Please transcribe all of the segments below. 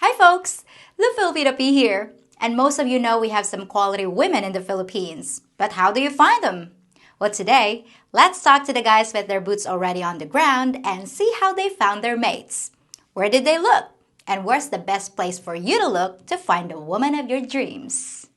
Hi folks, the Filipina P here. And most of you know we have some quality women in the Philippines. But how do you find them? Well, today, let's talk to the guys with their boots already on the ground and see how they found their mates. Where did they look? And where's the best place for you to look to find the woman of your dreams?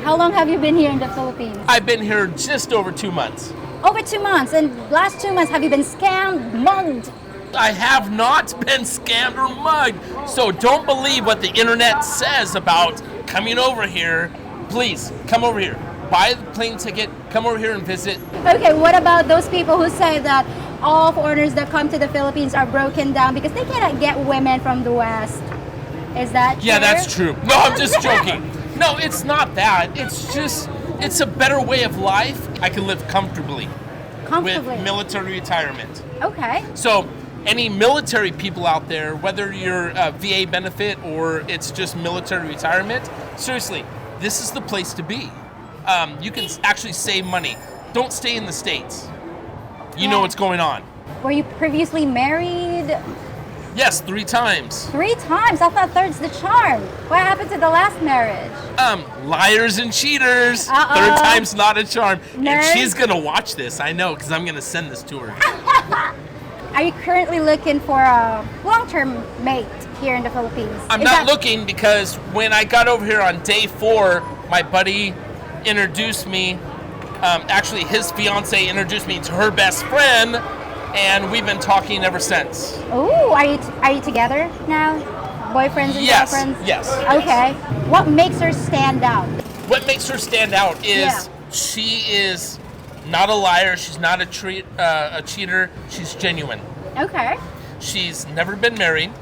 How long have you been here in the Philippines? I've been here just over 2 months. Over 2 months. And last 2 months, have you been scammed, mugged? I have not been scammed or mugged. So don't believe what the internet says about coming over here. Please, come over here. Buy the plane ticket, come over here and visit. Okay, what about those people who say that all foreigners that come to the Philippines are broken down because they cannot get women from the West? Is that true? Yeah, that's true. No, I'm just joking. No, it's not that. It's a better way of life. I can live comfortably. With military retirement. Okay. So any military people out there, whether you're a VA benefit or it's just military retirement, seriously, this is the place to be. You can actually save money. Don't stay in the States. You know what's going on. Were you previously married? Yes, 3 times. 3 times? I thought third's the charm. What happened to the last marriage? Liars and cheaters. Uh-oh. 3rd time's not a charm. Nerd. And she's gonna watch this, I know, because I'm gonna send this to her. Are you currently looking for a long-term mate here in the Philippines? I'm not looking because when I got over here on day 4, my buddy introduced me. Actually, his fiance introduced me to her best friend. And we've been talking ever since. Oh, are you together now? Boyfriends and girlfriends? Yes. Okay. What makes her stand out? What makes her stand out is she is not a liar. She's not a cheater. She's genuine. Okay. She's never been married.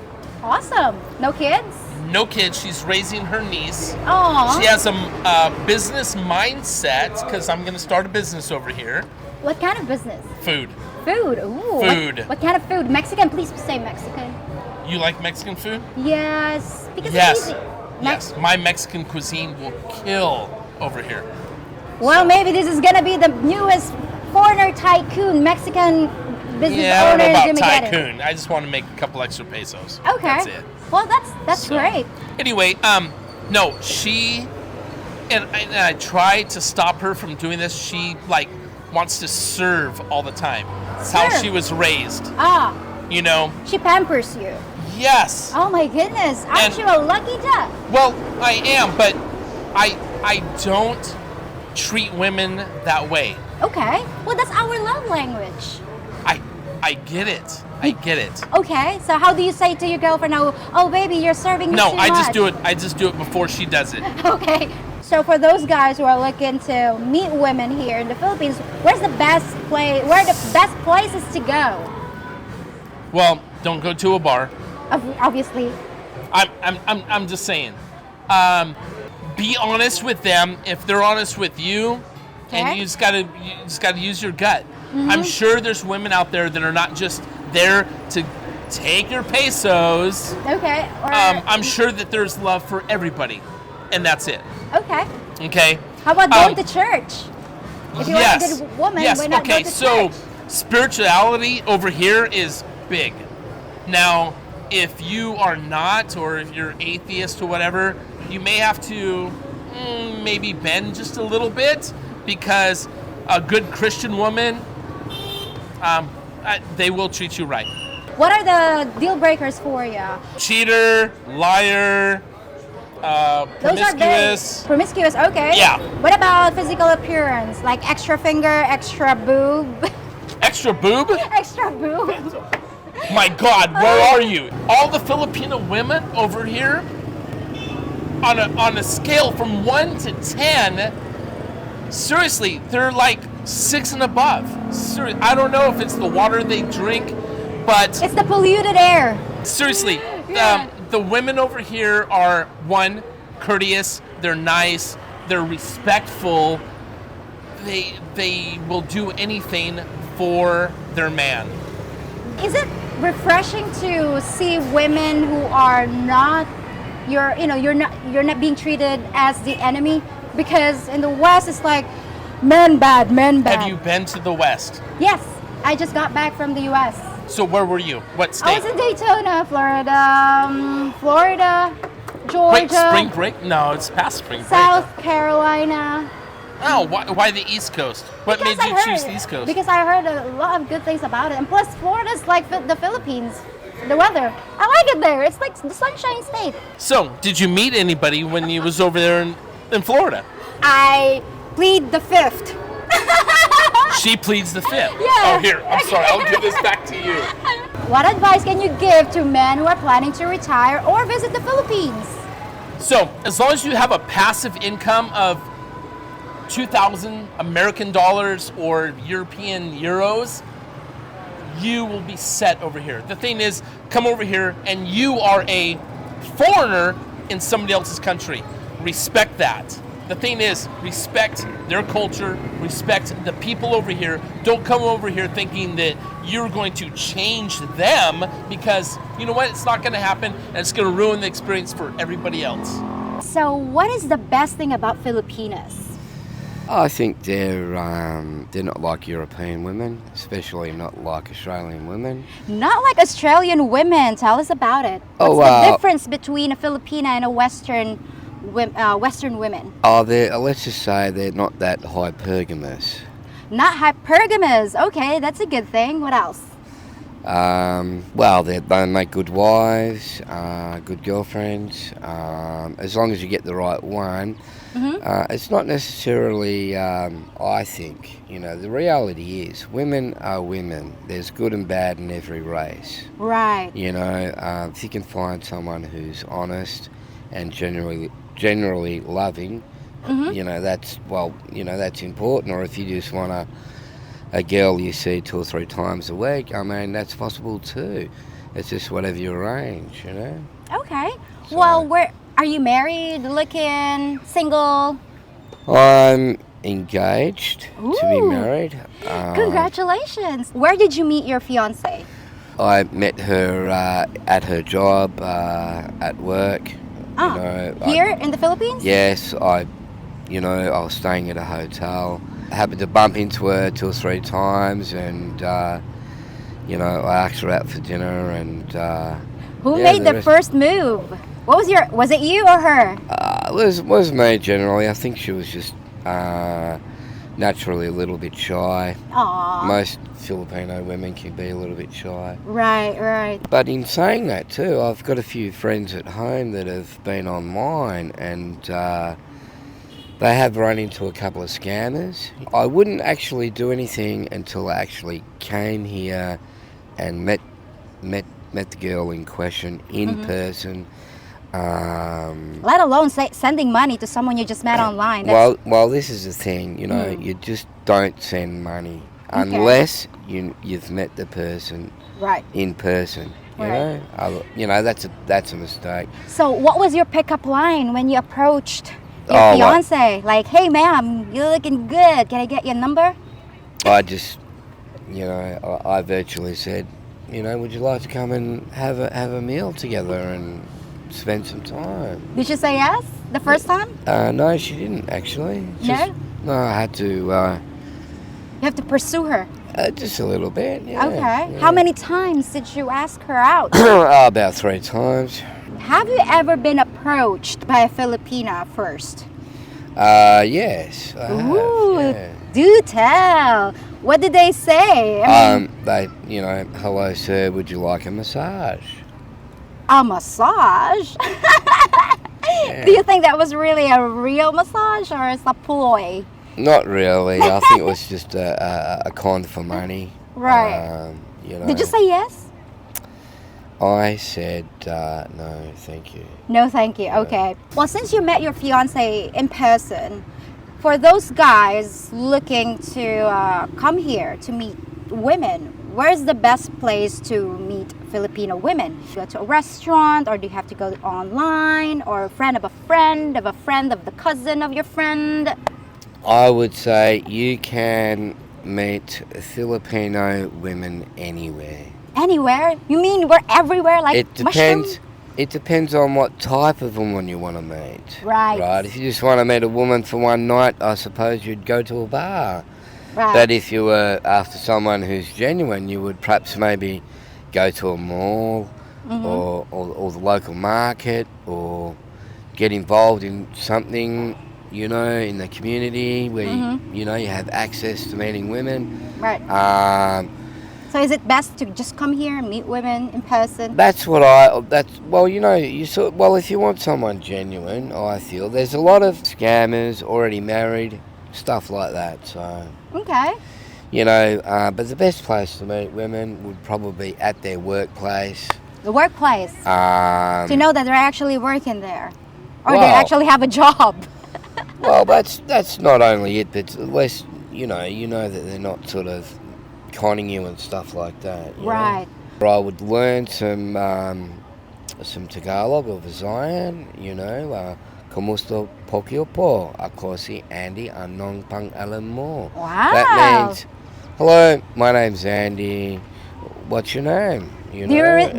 Awesome. No kids? No kids. She's raising her niece. Aww. She has a business mindset because I'm going to start a business over here. What kind of business? Food. Food. Ooh. Food. What kind of food? Mexican? Please say Mexican. You like Mexican food? Yes. Because it's easy. Yes. My Mexican cuisine will kill over here. Well, maybe this is gonna be the newest foreigner tycoon Mexican business Yeah, I owner don't know is about gonna get it. tycoon. I just want to make a couple extra pesos. Okay. That's it. Well, that's great. Anyway, no, she and I tried to stop her from doing this. She wants to serve all the time. That's how she was raised. Ah. You know. She pampers you. Yes. Oh my goodness! Aren't you a lucky duck? Well, I am, but I don't treat women that way. Okay. Well, that's our love language. I get it. I get it. Okay. So how do you say to your girlfriend, "Oh, baby, you're serving me too much"? No, I just do it before she does it. Okay. So for those guys who are looking to meet women here in the Philippines, where's the best place? Where are the best places to go? Well, don't go to a bar. Obviously. I'm just saying. Be honest with them if they're honest with you, and you just gotta use your gut. Mm-hmm. I'm sure there's women out there that are not just there to take your pesos. Okay. I'm sure that there's love for everybody, and that's it. Okay. Okay. How about going to church? If you want a good woman, why not go to church? So spirituality over here is big. Now, if you are not, or if you're atheist or whatever, you may have to maybe bend just a little bit, because a good Christian woman, they will treat you right. What are the deal breakers for you? Cheater, liar, promiscuous. Promiscuous, okay. Yeah. What about physical appearance? Like extra finger, extra boob? Extra boob? Extra boob. My God, where are you? All the Filipino women over here, on a scale from 1 to 10, seriously, they're like 6 and above. I don't know if it's the water they drink, but it's the polluted air. Seriously, the women over here are, 1, courteous, they're nice, they're respectful, they will do anything for their man. Is it refreshing to see women who are not you're not being treated as the enemy? Because in the West it's like, Men bad, men bad. Have you been to the West? Yes, I just got back from the U.S. So where were you? What I state? was in Daytona, Florida, Georgia, Wait, spring break? No, it's past spring break. South Carolina. Oh, why the East Coast? What Because made you I choose heard- the East Coast? Because I heard a lot of good things about it. And plus, Florida's like the Philippines. The weather. I like it there. It's like the Sunshine State. So, did you meet anybody when you was over there in Florida? I plead the fifth. She pleads the fifth. Yeah. Oh, here. I'm sorry. I'll give this back to you. What advice can you give to men who are planning to retire or visit the Philippines? So, as long as you have a passive income of 2,000 American dollars or European euros, you will be set over here. The thing is, come over here and you are a foreigner in somebody else's country. Respect that. The thing is, respect their culture, respect the people over here. Don't come over here thinking that you're going to change them, because you know what? It's not going to happen, and it's going to ruin the experience for everybody else. So, what is the best thing about Filipinas? I think they're not like European women, especially not like Australian women. Not like Australian women. Tell us about it. What's the difference between a Filipina and a Western women? Oh, let's just say they're not that hypergamous. Not hypergamous. Okay, that's a good thing. What else? Well, they make good wives, good girlfriends. As long as you get the right one. It's not necessarily, I think, the reality is women are women. There's good and bad in every race. Right. If you can find someone who's honest and generally loving, that's important. Or if you just want a girl you see 2 or 3 times a week, I mean, that's possible too. It's just whatever you arrange, Okay. So- Well, are you married, looking, single? I'm engaged to be Ooh. married. Congratulations. Where did you meet your fiance? I met her at her job, at work. Here in the Philippines? Yes, I was staying at a hotel. I happened to bump into her 2 or 3 times, and I asked her out for dinner. And Who made the first move? Was it you or her? It was me generally. I think she was just naturally a little bit shy. Aww. Most Filipino women can be a little bit shy. Right. But in saying that too, I've got a few friends at home that have been online, and they have run into a couple of scammers. I wouldn't actually do anything until I actually came here and met the girl in question in person. Let alone sending money to someone you just met online. Well, this is the thing, you just don't send money unless you've met the person Right. in person. Right. That's a mistake. So, what was your pickup line when you approached your Oh, fiance? Like, hey, ma'am, you're looking good. Can I get your number? I just, I virtually said, would you like to come and have a meal together and spend some time? Did she say yes the first time? No, she didn't actually. No, I had to. You have to pursue her. Just a little bit. Yeah, Okay. yeah. How many times did you ask her out? About 3 times. Have you ever been approached by a Filipina first? Yes. I have, Ooh, yeah. do tell. What did they say? They, hello sir, would you like a massage? A massage? Yeah. Do you think that was really a real massage or it's a ploy? Not really. I think it was just a con for money. Right. Did you say yes? I said no, thank you. No, thank you. Okay. Well, since you met your fiance in person, for those guys looking to come here to meet women, where's the best place to meet Filipino women? Go to a restaurant, or do you have to go online, or a friend of a friend of a friend of the cousin of your friend? I would say you can meet Filipino women anywhere. Anywhere? You mean we're everywhere, like It depends. mushrooms? It depends on what type of woman you want to meet. Right. Right. If you just want to meet a woman for one night, I suppose you'd go to a bar. Right. But if you were after someone who's genuine, you would perhaps maybe go to a mall or the local market or get involved in something, in the community where you have access to meeting women. Right. So is it best to just come here and meet women in person? If you want someone genuine, I feel there's a lot of scammers, already married, stuff like that. So, Okay. but the best place to meet women would probably be at their workplace. The workplace. To know that they're actually working there, or they Well- actually have a job. Well, that's not only it, but at least you know that they're not sort of conning you and stuff like that. you know. Right. Or I would learn some Tagalog or Visayan. Kumusta pokyo po? Ako si Andy. Anong pang-alam mo? Wow. That means, hello, my name's Andy. What's your name? Do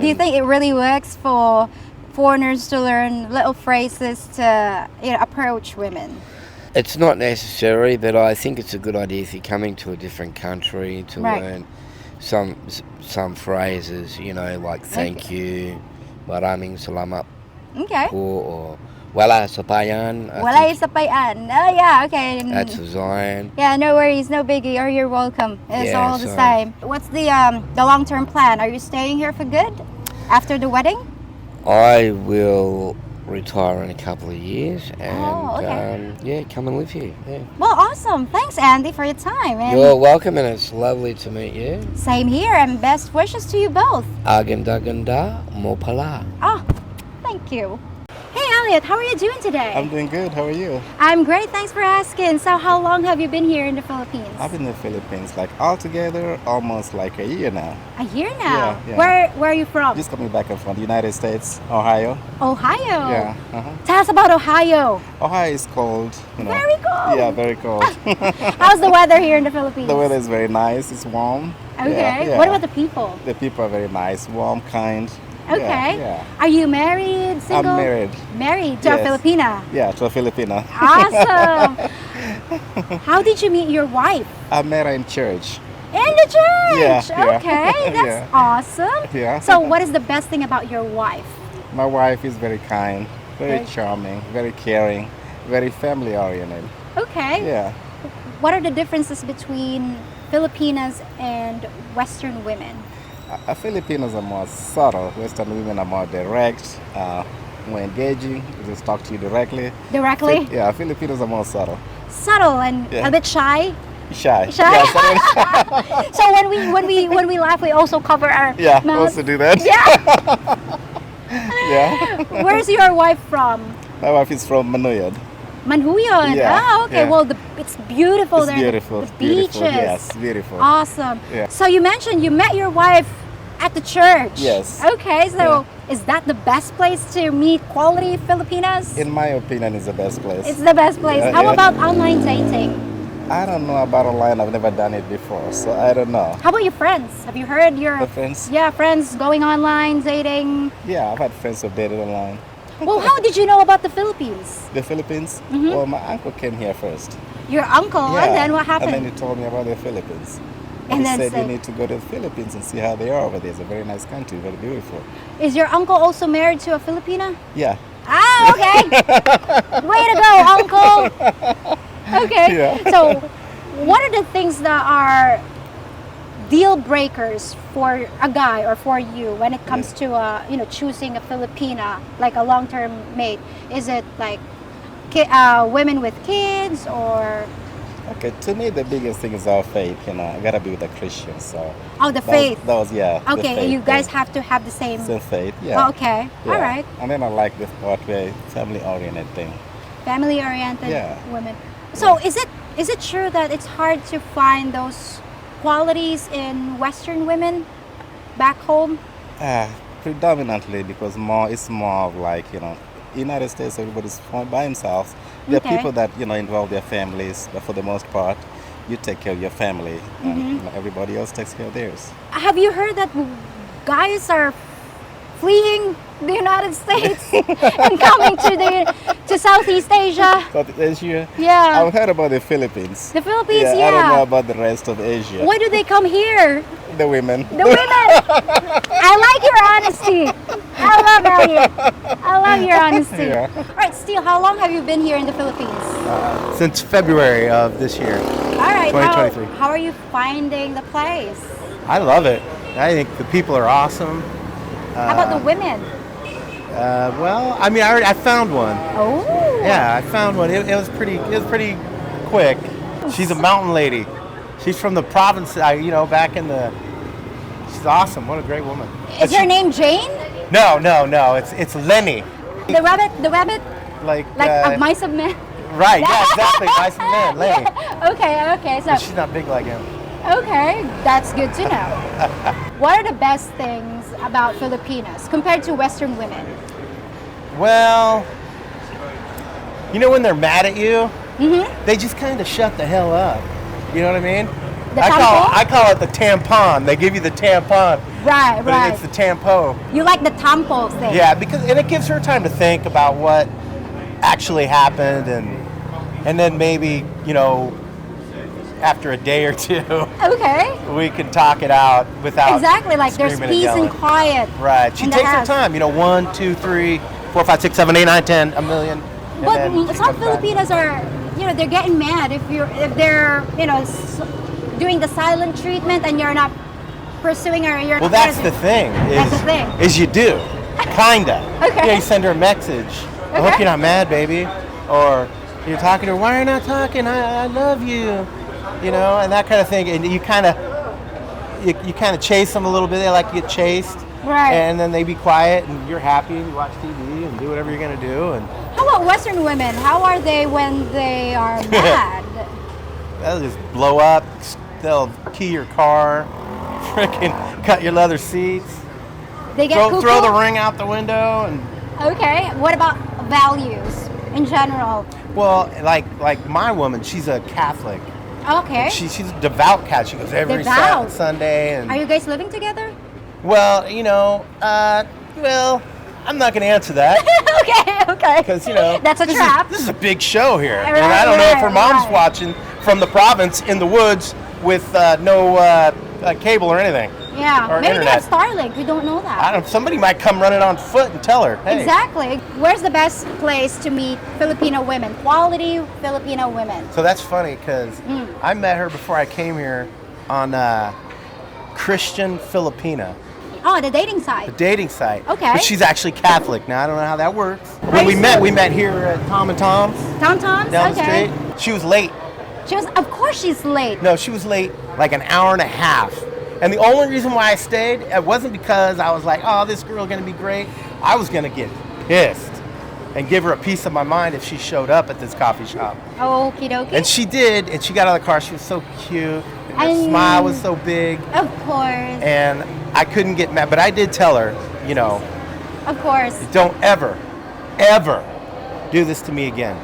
you think it really works for foreigners to learn little phrases to approach women? It's not necessary, but I think it's a good idea if you're coming to a different country to Right. learn some phrases, like thank you, maraming salamat Okay. po, or wala sa payan. Wala isa payan. Oh yeah, okay. That's Zion. Yeah, no worries, no biggie. Or you're welcome. It's Yeah, all the so- same. What's the long-term plan? Are you staying here for good after the wedding? I will retire in a couple of years and okay. come and live here. Yeah. Well, awesome. Thanks, Andy, for your time. And You're welcome, and it's lovely to meet you. same here, and best wishes to you both. Aganda mo pala. Oh, thank you. Hey, Aliot, how are you doing today? I'm doing good. How are you? I'm great. Thanks for asking. So, how long have you been here in the Philippines? I've been in the Philippines altogether almost like a year now. A year now. Yeah. Where are you from? Just coming back from the United States, Ohio. Ohio. Yeah. Tell us about Ohio. Ohio is cold. Very cold. Yeah, very cold. How's the weather here in the Philippines? The weather is very nice. It's warm. Okay. Yeah, What yeah. about the people? The people are very nice, warm, kind. Okay. Yeah. Are you married, single? I'm married. Married to a Yes. Filipina. Yeah, to a Filipina. Awesome. How did you meet your wife? I met her in church. In the church. Yeah, yeah. Okay, that's Yeah. awesome. Yeah. So, what is the best thing about your wife? My wife is very kind, very Very- charming, very caring, very family oriented. Okay. Yeah. What are the differences between Filipinas and Western women? Filipinos are more subtle. Western women are more direct, more engaging. They just talk to you directly. Directly? Yeah, Filipinos are more subtle. Subtle and Yeah. a bit shy. Shy. Shy? Yeah, subtle. So when we laugh, we also cover our Yeah, mouth. also do that. Yeah. Yeah. Where's your wife from? My wife is from Manuyad. Manhuyon. Yeah, Ah, okay. yeah. Well, it's beautiful It's there. beautiful. The beaches. Beautiful. Yes, beautiful. Awesome. Yeah. So you mentioned you met your wife at the church. Yes. Okay. So is that the best place to meet quality Filipinas? In my opinion, it's the best place. It's the best place. Yeah, How yeah. about online dating? I don't know about online. I've never done it before, so I don't know. How about your friends? Have you heard your The friends? Yeah, friends going online dating? Yeah, I've had friends who've dated online. Well, how did you know about the Philippines? The Philippines? Mm-hmm. Well, my uncle came here first. Your uncle, and then what happened? And then he told me about the Philippines. And he then said say- you need to go to the Philippines and see how they are over there. It's a very nice country, very beautiful. Is your uncle also married to a Filipina? Yeah. Ah, okay. Way to go, uncle. Okay. Yeah. So, what are the things that are deal breakers for a guy or for you when it comes to choosing a Filipina, like a long-term mate? Is it like women with kids or Okay, to me the biggest thing is our faith. I gotta be with a Christian, so. the faith? That was yeah. the Okay, faith you guys thing. have to have the same. Same faith, Oh, yeah. okay. Yeah. All right. And then I like this part where family-oriented thing. Family-oriented Yeah. women. So is it true that it's hard to find those qualities in Western women back home? Predominantly because it's more of like, United States, everybody's by themselves. There Okay. are people that, involve their families, but for the most part, you take care of your family. And, Mm-hmm. everybody else takes care of theirs. Have you heard that guys are fleeing the United States and coming to Southeast Asia. Southeast Asia? Yeah. I've heard about the Philippines. The Philippines, I don't yeah. know about the rest of Asia. Why do they come here? The women. The women. I like your honesty. I love Aliot. I love your honesty. Yeah. All right, Steele, how long have you been here in the Philippines? Since February of this year. All right. 2023. How are you finding the place? I love it. I think the people are awesome. How about the women? Well, I mean, I found one. Oh. Yeah, I found one. It was pretty quick. She's a mountain lady. She's from the province. Back in the. She's awesome. What a great woman. Is her name Jane? No. It's Lenny. The rabbit? Like Like mice of men? right. Yeah, exactly. Nice man, Lenny. Okay. So But she's not big like him. okay, that's good to know. What are the best things about Filipinas compared to Western women? Well, when they're mad at you, they just kind of shut the hell up. You know what I mean? The I call it the tampon. They give you the tampon. Right. But it's the tampo. You like the tampo thing? Yeah, and it gives her time to think about what actually happened, and then maybe after a day or two, Okay. we can talk it out without Exactly, like there's screaming peace and yelling. quiet. Right. She in the takes her house. time. 1, 2, 3, 4, 5, 6, 7, 8, 9, 10, a million. and But then she some comes back. Filipinas are, they're getting mad if they're, doing the silent treatment and you're not pursuing her. You're Well, not that's the thing. That's the thing. Is you do, kinda. Okay. You send her a message. I hope Okay. you're not mad, baby. Or you're talking to her. Why are you not talking? I love you. And that kind of thing. And you kind of chase them a little bit. They like to get chased. Right. And then they be quiet, and you're happy, and you watch TV and do whatever you're gonna do, and How about Western women? How are they when they are mad? they'll just blow up. They'll key your car, freaking cut your leather seats. They get Throw cuckoo? the ring out the window, and Okay. What about values in general? well, like my woman, she's a Catholic. Okay. She's a devout Catholic. She goes every Devout. Sunday, and Are you guys living together? well, I'm not going to answer that Okay. because That's a this trap. This is a big show here, Right, and I don't know if her right, mom's right. watching from the province in the woods with no cable or anything. Yeah. Or Maybe they have internet. Starlink. We don't know that. Somebody might come running on foot and tell her, hey. Exactly. Where's the best place to meet Filipino women? Quality Filipino women. So that's funny because Mm. I met her before I came here on Christian Filipina, Oh, the dating the site. dating site. Okay. But she's actually Catholic. Now I don't know how that works. Are When you we met here at Tom and Tom's Tom Tom's? down the Okay. street. She was late. Of course she's late. No, she was late like an hour and a half. And the only reason why I stayed, it wasn't because I was like, oh, this girl gonna be great. I was gonna get pissed and give her a piece of my mind if she showed up at this coffee shop. Okie dokie. And she did, and she got out of the car. She was so cute, and her And- smile was so big, Of course. and I couldn't get mad. But I did tell her, Of course. don't ever do this to me again.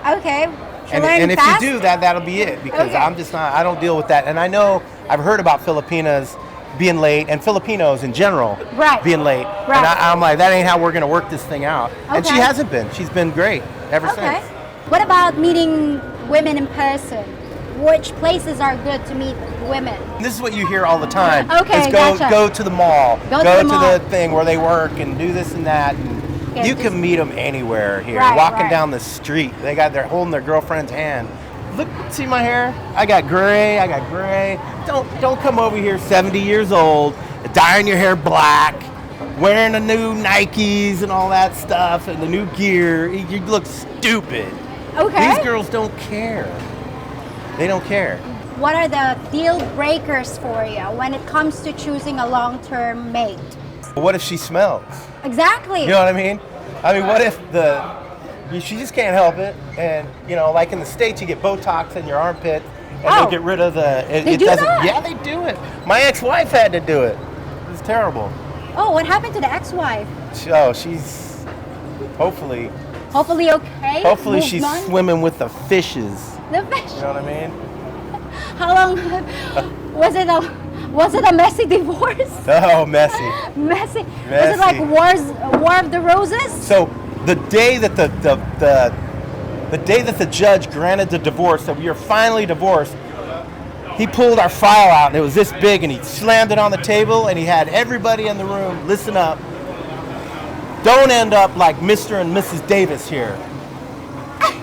Okay. She And learned if fast. you do that, that'll be it, because Okay. I'm just not, I don't deal with that. And I know, I've heard about Filipinas being late, and Filipinos in general Right. being late. Right. And I'm like, that ain't how we're going to work this thing out. And she Okay. hasn't been. She's been great ever Okay. since. What about meeting women in person? Which places are good to meet women? This is what you hear all the time. Okay, is gotcha. go to the mall. Go to the mall. thing where they work and do this and that. And Okay, you just- can meet them anywhere here. Right, Walking right. down the street, they're holding their girlfriend's hand. Look, see my hair? I got gray. Don't come over here 70 years old, dyeing your hair black, wearing the new Nikes and all that stuff and the new gear. You look stupid. Okay. These girls don't care. They don't care. What are the deal breakers for you when it comes to choosing a long-term mate? What if she smells? Exactly. You know what I mean? What if she just can't help it, and like in the States, you get Botox in your armpit, and Oh. they'll get rid of the. They do that? Yeah, they do it. My ex-wife had to do it. It was terrible. Oh, what happened to the ex-wife? She's hopefully Hopefully okay. she's Moved on? swimming with the fishes. The fish. You know what I mean? How long was it? Was it a messy divorce? Oh, messy. Messy. Was it like War of the Roses? So the day that the day that the judge granted the divorce, that we were finally divorced, he pulled our file out, and it was this big, and he slammed it on the table, and he had everybody in the room listen up. Don't end up like Mr. and Mrs. Davis here.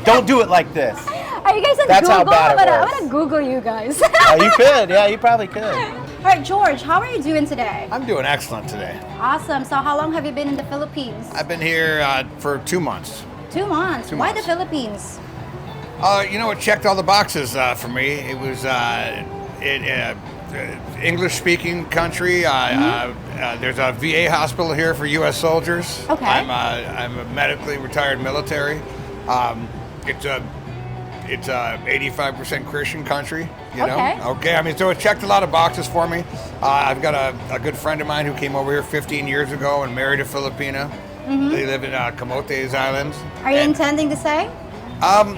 Don't do it like this. Are you guys on That's Google? how bad it I'm was. gonna Google you guys. You could, yeah, you probably could. All right, George, how are you doing today? I'm doing excellent today. Awesome. So how long have you been in the Philippines? I've been here for 2 months. 2 months. 2 Why months. the Philippines? It checked all the boxes for me. It was English-speaking country. There's a VA hospital here for U.S. soldiers. Okay. I'm a medically retired military. It's a 85% Christian country. You know. Okay. Okay. I mean, so it checked a lot of boxes for me. I've got a good friend of mine who came over here 15 years ago and married a Filipina. They live in Camotes Islands. Are you intending to say? I'm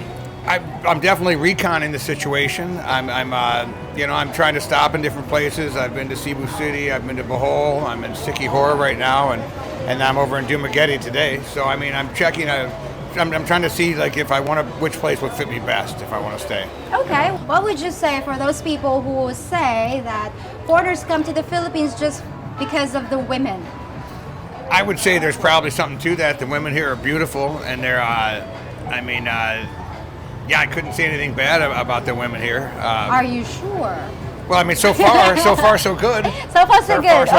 definitely reconning the situation. I'm trying to stop in different places. I've been to Cebu City. I've been to Bohol. I'm in Siquijor right now, and I'm over in Dumaguete today. So I mean, I'm checking. I'm trying to see like if I want to, which place would fit me best if I want to stay. Okay. What would you say for those people who say that foreigners come to the Philippines just because of the women? I would say there's probably something to that. The women here are beautiful, and they're. I couldn't say anything bad about the women here. Are you sure? Well, I mean, so far so good. So far, so good. So Okay,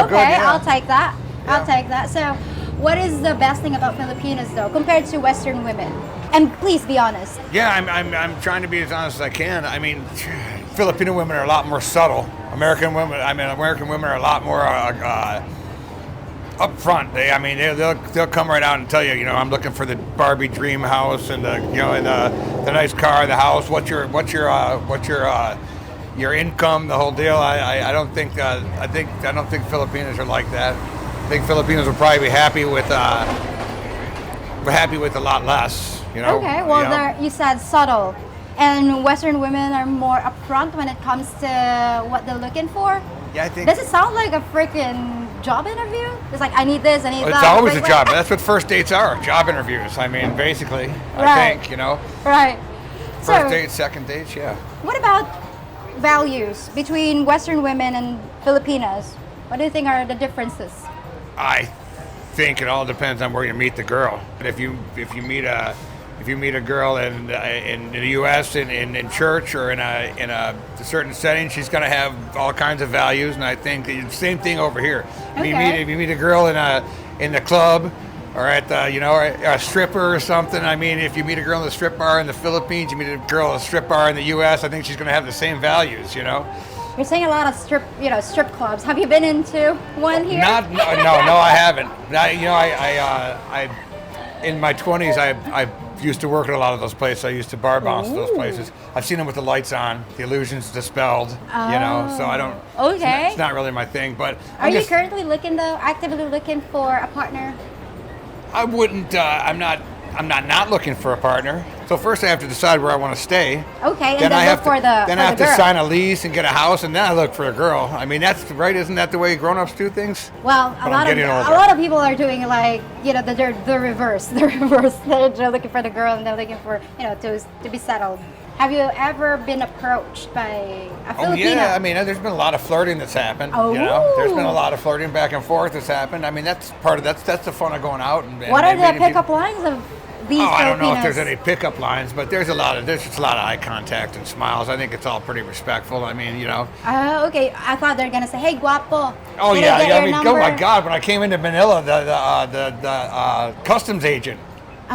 good, yeah. I'll take that. Yeah. I'll take that. So, what is the best thing about Filipinas, though, compared to Western women? And please be honest. Yeah, I'm trying to be as honest as I can. I mean, Filipino women are a lot more subtle. American women are a lot more up front. They'll come right out and tell you, I'm looking for the Barbie dream house and the nice car, the house. What's your income, the whole deal. I don't think Filipinos are like that. I think Filipinos will probably be happy with a lot less. Okay, well, you said subtle. And Western women are more upfront when it comes to what they're looking for. Yeah, I think. Does it sound like a freaking job interview? It's like, I need this, I need that. It's always a Like, job. That's what first dates are, job interviews. I mean, basically, Right. I think, Right. First dates, second dates, yeah. What about values between Western women and Filipinas? What do you think are the differences? I think it all depends on where you meet the girl. If you meet a girl in the U.S. in church or in a certain setting, she's going to have all kinds of values, and I think the same thing over here. Okay. If you meet a girl in the club or at a stripper or something. I mean, if you meet a girl in the strip bar in the Philippines, you meet a girl at a strip bar in the U.S. I think she's going to have the same values. You're saying a lot of strip clubs. Have you been into one here? No, I haven't. In my 20s, I used to work at a lot of those places. I used to bar bounce at those places. I've seen them with the lights on, the illusions dispelled, so I don't. Okay. It's not really my thing, but. Are you currently actively looking for a partner? I wouldn't. I'm not looking for a partner. So first I have to decide where I want to stay. Okay, and then I have to sign a lease and get a house, and then I look for a girl. I mean, that's right. Isn't that the way grown-ups do things? Well, a lot of people are doing the reverse. The reverse. They're looking for the girl and they're looking for to be settled. Have you ever been approached by a Filipina? Oh yeah, I mean, there's been a lot of flirting that's happened. Oh. There's been a lot of flirting back and forth that's happened. I mean, that's the fun of going out and. What are the pickup lines of these Filipinas? I don't know if there's any pickup lines, but there's just a lot of eye contact and smiles. I think it's all pretty respectful. I mean, Okay, I thought they were gonna say, "Hey, guapo." Oh can yeah, I get your oh number? my God! When I came into Manila, the customs agent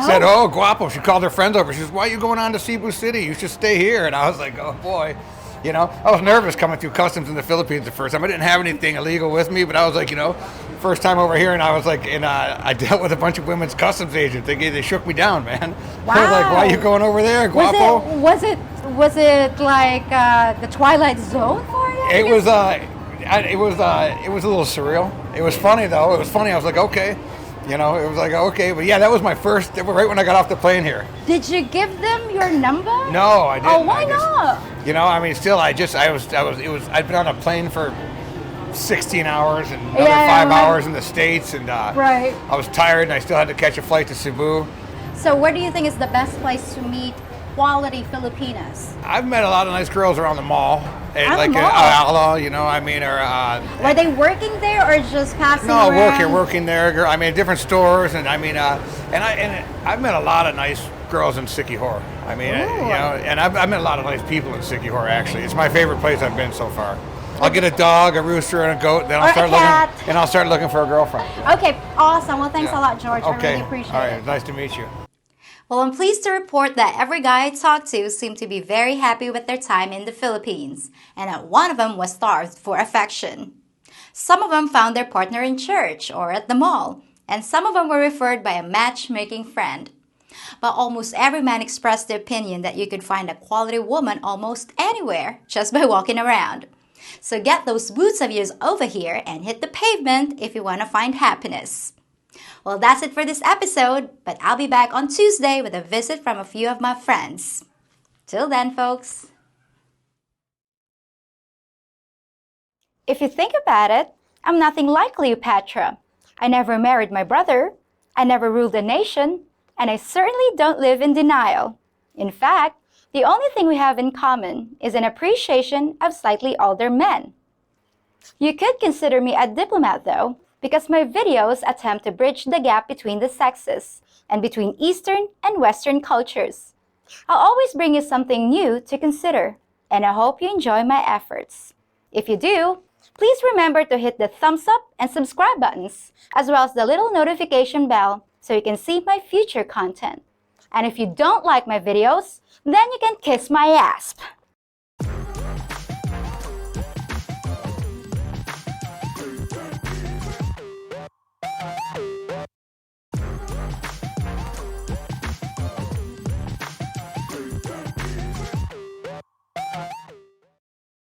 said, "Oh, guapo." She called her friends over. She says, "Why are you going on to Cebu City? You should stay here." And I was like, "Oh boy." I was nervous coming through customs in the Philippines the first time. I didn't have anything illegal with me, but I was like, first time over here, and I was like, I dealt with a bunch of women's customs agents. They shook me down, man. Wow. I was like, why are you going over there, guapo? Was it like the Twilight Zone for you? It was a little surreal. It was funny though. It was funny. I was like, okay. It was like, okay, but yeah, that was my first, right when I got off the plane here. Did you give them your number? No, I didn't. Oh, why not? I mean, still, I'd been on a plane for 16 hours and another Yeah, 5 right. hours in the States, and Right. I was tired, and I still had to catch a flight to Cebu. So where do you think is the best place to meet quality Filipinas? I've met a lot of nice girls around the mall, and Around like the mall? Aliot, you know, I mean, or Were they working there or just passing no, around? working there. I mean, different stores, and I mean, and I've met a lot of nice girls in Sikihor. I mean, you know, and I've met a lot of nice people in Sikihor. Actually, it's my favorite place I've been so far. I'll get a dog, a rooster, and a goat. Then Or a cat. I'll start looking for a girlfriend. Okay, awesome. Well, thanks a lot, George. Okay. I really appreciate All right. it. Nice to meet you. Well, I'm pleased to report that every guy I talked to seemed to be very happy with their time in the Philippines, and that one of them was starved for affection. Some of them found their partner in church or at the mall, and some of them were referred by a matchmaking friend. But almost every man expressed the opinion that you could find a quality woman almost anywhere just by walking around. So get those boots of yours over here and hit the pavement if you want to find happiness. Well, that's it for this episode, but I'll be back on Tuesday with a visit from a few of my friends. Till then, folks. If you think about it, I'm nothing like Cleopatra. I never married my brother, I never ruled a nation, and I certainly don't live in denial. In fact, the only thing we have in common is an appreciation of slightly older men. You could consider me a diplomat though, because my videos attempt to bridge the gap between the sexes and between Eastern and Western cultures. I'll always bring you something new to consider, and I hope you enjoy my efforts. If you do, please remember to hit the thumbs up and subscribe buttons, as well as the little notification bell so you can see my future content. And if you don't like my videos, then you can kiss my ass.